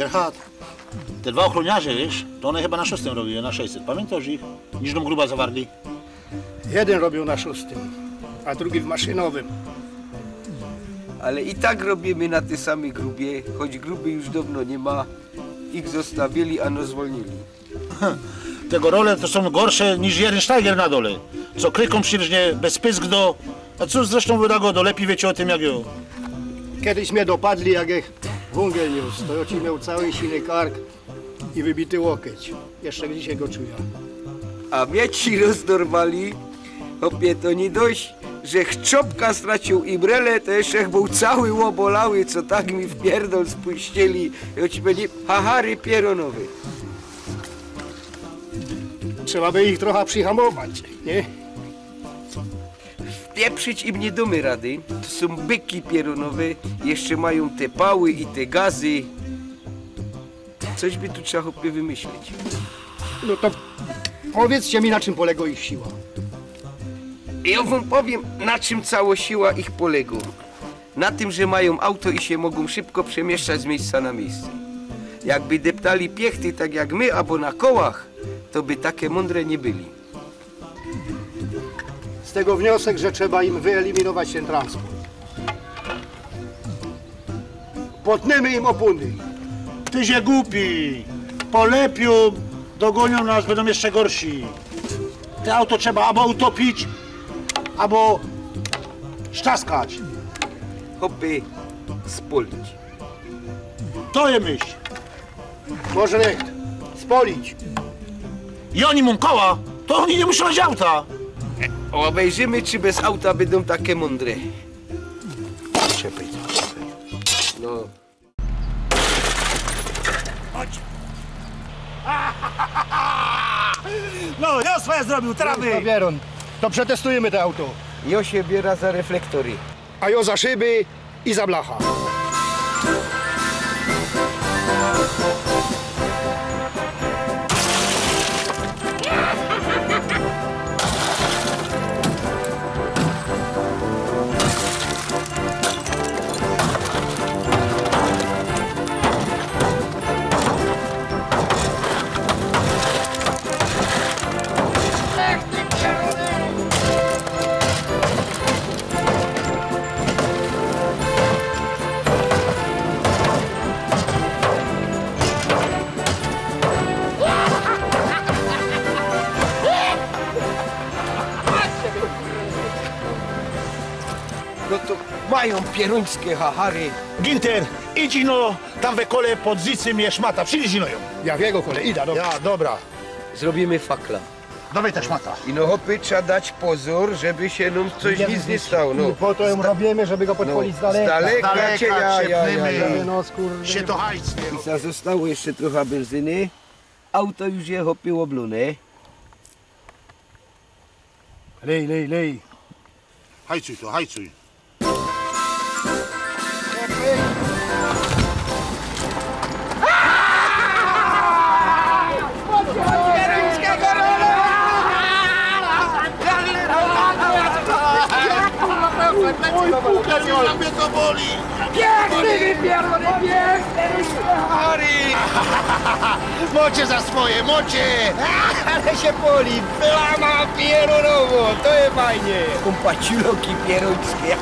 Gerhard, te dwa ochroniarze, wiesz, to one chyba na 6 robiły, na 600. Pamiętasz ich? Niż dom gruba zawarli. Jeden robił na 6, a drugi w maszynowym. Ale i tak robimy na tej samej grubie, choć gruby już dawno nie ma. Ich zostawili, ano zwolnili. Tego role to są gorsze niż jeden Steiger na dole. Co kryką przyrżnie bez pysk do... A cóż zresztą wyragodo, lepiej wiecie o tym jak ja. Kiedyś mnie dopadli, jak ich węgiel niósł. To oci miał cały silny kark i wybity łokieć. Jeszcze dzisiaj go czuję. A mnie ci rozdorwali, hopie to nie dość, że czopka stracił i brele, to jeszcze był cały obolały, co tak mi w pierdol spuścili. I oci byli hahary pieronowe. Trzeba by ich trochę przyhamować, nie? Wpieprzyć im nie domy rady. To są byki pieronowe, jeszcze mają te pały i te gazy. Coś by tu trzeba hopie wymyślić. No to powiedzcie mi, na czym polega ich siła. Ja wam powiem, na czym cała siła ich polega. Na tym, że mają auto i się mogą szybko przemieszczać z miejsca na miejsce. Jakby deptali piechty tak jak my, albo na kołach, to by takie mądre nie byli. Z tego wniosek, że trzeba im wyeliminować ten transport. Potniemy im opony. Ty się głupi! Polepią, dogonią nas, będą jeszcze gorsi. Te auto trzeba albo utopić, albo szczaskać. Hopy, spolić. To je myśl. Może niech spolić. I oni mam koła, to oni nie muszą mieć auta. Obejrzymy, czy bez auta będą takie mądre. Czepaj. No. No, ja swoje zrobił, trawy. Wieron, to przetestujemy to auto. Jo się biera za reflektory. A jo za szyby i za blacha. No to mają pieruńskie hahary. Ginter, idź no, tam we kole pod Zycym je szmata, przynieś no ją. Ja w jego kole idę, dobra. Ja, dobra. Zrobimy fakla. Dawaj ta szmata. I no hopy trzeba dać pozór, żeby się nam coś nic nie stało. No. Po to ją robimy, żeby go podpolić z daleka. Z daleka, ciepnymy. No skurde. Się to hajcnie. I zostało jeszcze trochę benzyny. Auto już je hopy oblone. Lej, lej, lej. Hajcuj to, hajcuj. Oj, mnie to boli! Piękny wypierdolony, piękny! Mocie za swoje, mocie! Ale się poli, plama pierunowo, to jest fajnie. Kumpaciuloki pieruńskie.